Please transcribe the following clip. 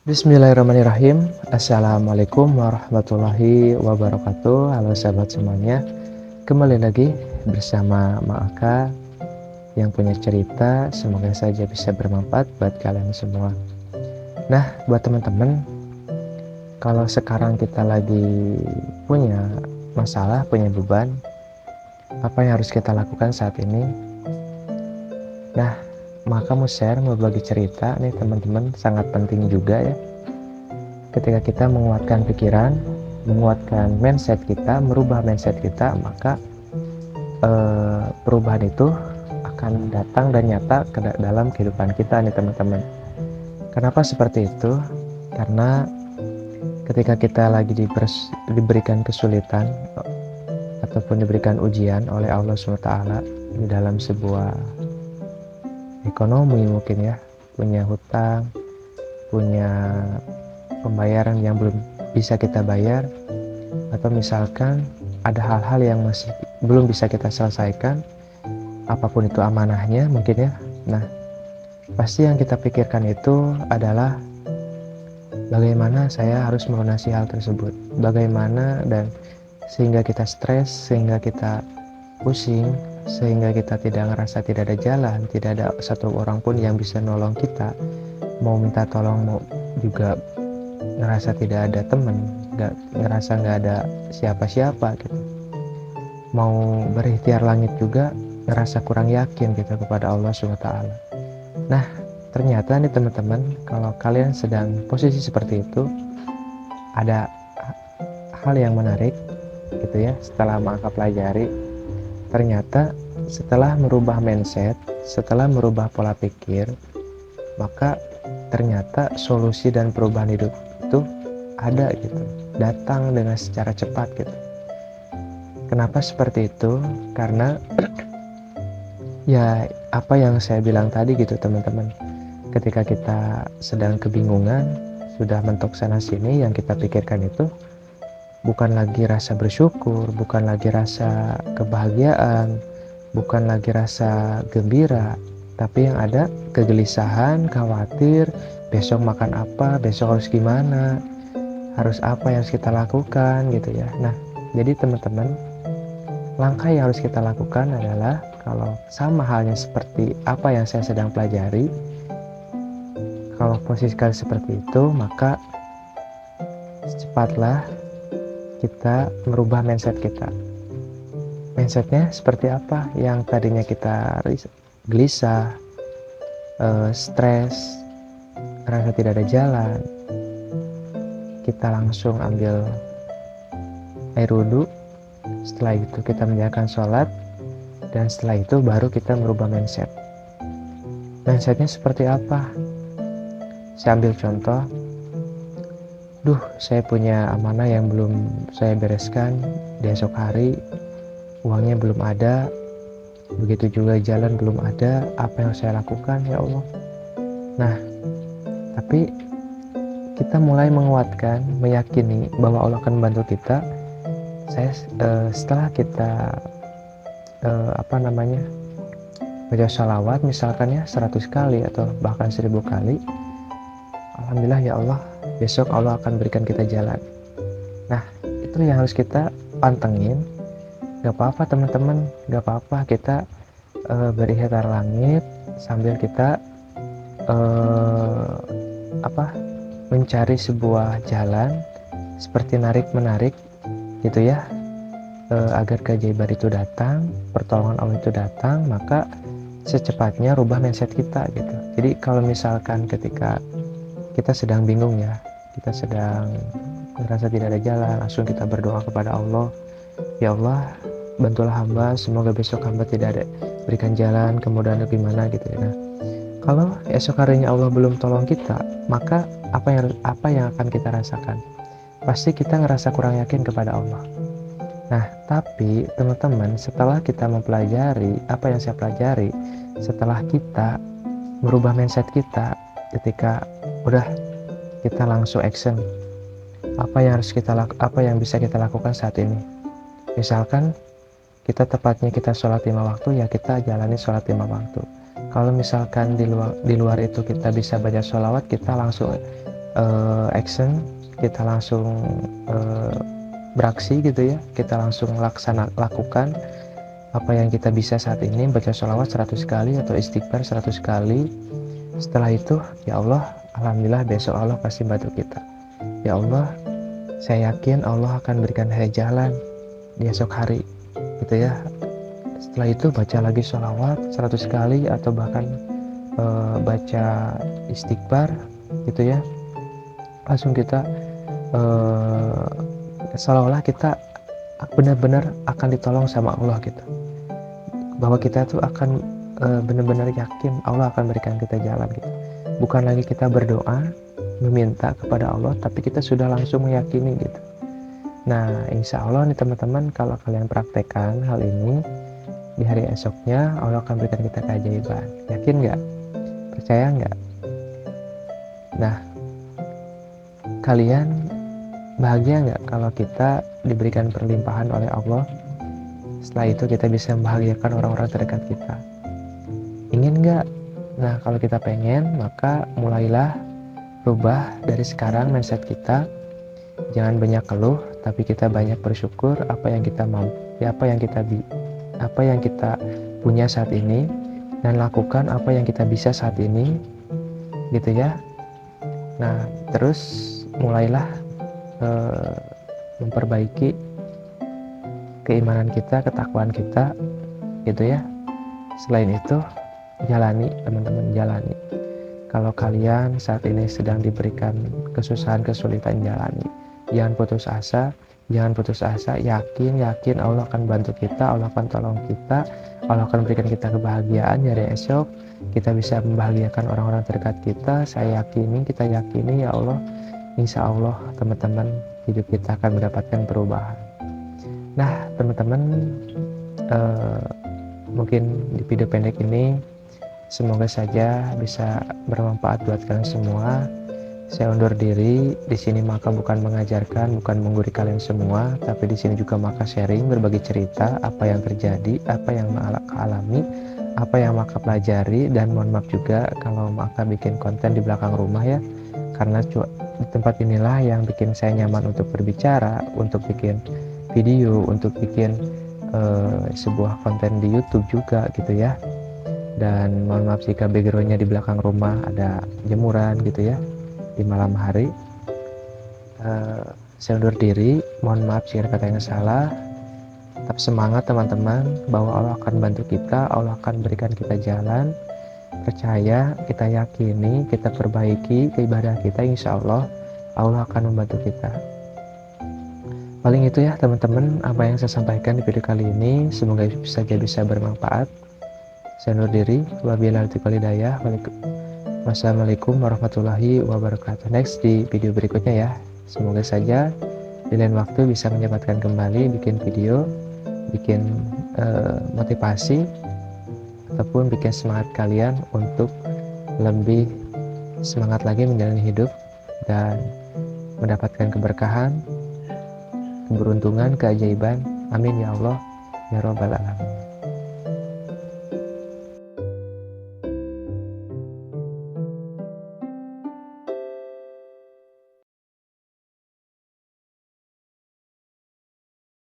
Bismillahirrahmanirrahim. Assalamualaikum warahmatullahi wabarakatuh. Halo sahabat semuanya. Kembali lagi bersama Ma'aka yang punya cerita. Semoga saja bisa bermanfaat buat kalian semua. Nah, buat teman-teman, kalau sekarang kita lagi punya masalah, punya beban, apa yang harus kita lakukan saat ini? Nah, maka mau share, mau bagi cerita nih teman-teman, sangat penting juga ya. Ketika kita menguatkan pikiran, menguatkan mindset kita, merubah mindset kita, maka perubahan itu akan datang dan nyata ke dalam kehidupan kita nih teman-teman. Kenapa seperti itu? Karena ketika kita lagi diberikan kesulitan ataupun diberikan ujian oleh Allah SWT di dalam sebuah ekonomi mungkin ya, punya hutang, punya pembayaran yang belum bisa kita bayar, atau misalkan ada hal-hal yang masih belum bisa kita selesaikan, apapun itu amanahnya mungkin ya. Nah, pasti yang kita pikirkan itu adalah bagaimana saya harus melunasi hal tersebut, bagaimana, dan sehingga kita stres, sehingga kita pusing, sehingga kita tidak ngerasa tidak ada jalan, tidak ada satu orang pun yang bisa nolong kita, mau minta tolong mau juga ngerasa tidak ada temen, ngerasa nggak ada siapa-siapa gitu. Mau berikhtiar langit juga ngerasa kurang yakin gitu kepada Allah SWT. Nah, ternyata nih teman-teman, kalau kalian sedang posisi seperti itu, ada hal yang menarik gitu ya. Setelah Ma'aka pelajari, ternyata setelah merubah mindset, setelah merubah pola pikir, maka ternyata solusi dan perubahan hidup itu ada gitu, datang dengan secara cepat gitu. Kenapa seperti itu? Karena ya apa yang saya bilang tadi gitu teman-teman, ketika kita sedang kebingungan, sudah mentok sana sini, yang kita pikirkan itu bukan lagi rasa bersyukur, bukan lagi rasa kebahagiaan, bukan lagi rasa gembira, tapi yang ada kegelisahan, khawatir, besok makan apa, besok harus gimana, harus apa yang harus kita lakukan gitu ya. Nah, jadi teman-teman, langkah yang harus kita lakukan adalah, kalau sama halnya seperti apa yang saya sedang pelajari, kalau posisi kalian seperti itu, maka cepatlah kita merubah mindset kita. Mindsetnya seperti apa? Yang tadinya kita gelisah, stres, rasa tidak ada jalan, kita langsung ambil air wudhu. Setelah itu kita menjalankan sholat, dan setelah itu baru kita merubah mindset. Mindsetnya seperti apa? Saya ambil contoh, saya punya amanah yang belum saya bereskan di esok hari, uangnya belum ada, begitu juga jalan belum ada, apa yang saya lakukan ya Allah? Nah, tapi kita mulai menguatkan, meyakini bahwa Allah akan membantu kita. Setelah kita baca sholawat misalkan ya 100 kali atau bahkan 1000 kali, alhamdulillah ya Allah, besok Allah akan berikan kita jalan. Nah, itu yang harus kita pantengin. Gak apa-apa teman-teman, gak apa-apa kita berikhtiar langit sambil kita mencari sebuah jalan seperti narik-menarik gitu ya, agar keajaiban itu datang, pertolongan Allah itu datang, maka secepatnya rubah mindset kita gitu. Jadi kalau misalkan ketika kita sedang bingung ya, kita sedang merasa tidak ada jalan, langsung kita berdoa kepada Allah, ya Allah, bantulah hamba, semoga besok hamba tidak ada berikan jalan, kemudian gimana gitu ya. Nah, kalau esok harinya Allah belum tolong kita, maka apa yang akan kita rasakan? Pasti kita ngerasa kurang yakin kepada Allah. Nah, tapi teman-teman, setelah kita mempelajari apa yang saya pelajari, setelah kita merubah mindset kita, ketika udah kita langsung action, apa yang bisa kita lakukan saat ini? Misalkan kita sholat 5 waktu, ya kita jalani sholat 5 waktu. Kalau misalkan di luar itu kita bisa baca sholawat, kita langsung action, kita langsung beraksi gitu ya, kita langsung lakukan apa yang kita bisa saat ini, baca sholawat 100 kali atau istighfar 100 kali. Setelah itu, ya Allah, alhamdulillah besok Allah pasti bantu kita. Ya Allah, saya yakin Allah akan berikan saya jalan di esok hari gitu ya. Setelah itu baca lagi sholawat 100 kali atau bahkan baca istighfar gitu ya. Langsung kita seolah-olah kita benar-benar akan ditolong sama Allah gitu, bahwa kita tuh akan benar-benar yakin Allah akan berikan kita jalan gitu. Bukan lagi kita berdoa meminta kepada Allah, tapi kita sudah langsung meyakini gitu. Nah, insya Allah nih teman-teman, kalau kalian praktekkan hal ini di hari esoknya, Allah akan berikan kita keajaiban. Yakin nggak? Percaya nggak? Nah, kalian bahagia nggak kalau kita diberikan perlimpahan oleh Allah? Setelah itu kita bisa membahagiakan orang-orang terdekat kita. Ingin nggak? Nah, kalau kita pengen, maka mulailah rubah dari sekarang mindset kita. Jangan banyak keluh, tapi kita banyak bersyukur apa yang kita mampu, apa yang kita punya saat ini, dan lakukan apa yang kita bisa saat ini, gitu ya. Nah, terus mulailah memperbaiki keimanan kita, ketakwaan kita, gitu ya. Selain itu, jalani teman-teman, jalani. Kalau kalian saat ini sedang diberikan kesusahan, kesulitan, jalani. Jangan putus asa, yakin Allah akan bantu kita, Allah akan tolong kita, Allah akan berikan kita kebahagiaan hari esok. Kita bisa membahagiakan orang-orang terdekat kita. Kita yakini ya Allah, insya Allah teman-teman, hidup kita akan mendapatkan perubahan. Nah teman-teman, mungkin di video pendek ini semoga saja bisa bermanfaat buat kalian semua. Saya undur diri di sini, maka bukan mengajarkan, bukan menggurui kalian semua, tapi di sini juga maka sharing, berbagi cerita apa yang terjadi, apa yang alami, apa yang maka pelajari. Dan mohon maaf juga kalau maka bikin konten di belakang rumah ya, karena di tempat inilah yang bikin saya nyaman untuk berbicara, untuk bikin video, untuk bikin sebuah konten di YouTube juga gitu ya. Dan mohon maaf jika backgroundnya di belakang rumah ada jemuran gitu ya di malam hari. Saya undur diri, mohon maaf jika ada kata yang salah. Tetap semangat teman-teman, bahwa Allah akan bantu kita, Allah akan berikan kita jalan. Percaya, kita yakini, kita perbaiki keibadah kita, insya Allah Allah akan membantu kita. Paling itu ya teman-teman apa yang saya sampaikan di video kali ini, semoga bisa bermanfaat. Saya undur diri, wabillahi taufiq wal hidayah. Wassalamualaikum warahmatullahi wabarakatuh. Next di video berikutnya ya. Semoga saja di lain waktu bisa menyempatkan kembali bikin video, bikin motivasi, ataupun bikin semangat kalian untuk lebih semangat lagi menjalani hidup dan mendapatkan keberkahan, keberuntungan, keajaiban. Amin ya Allah ya Rabbal Alamin.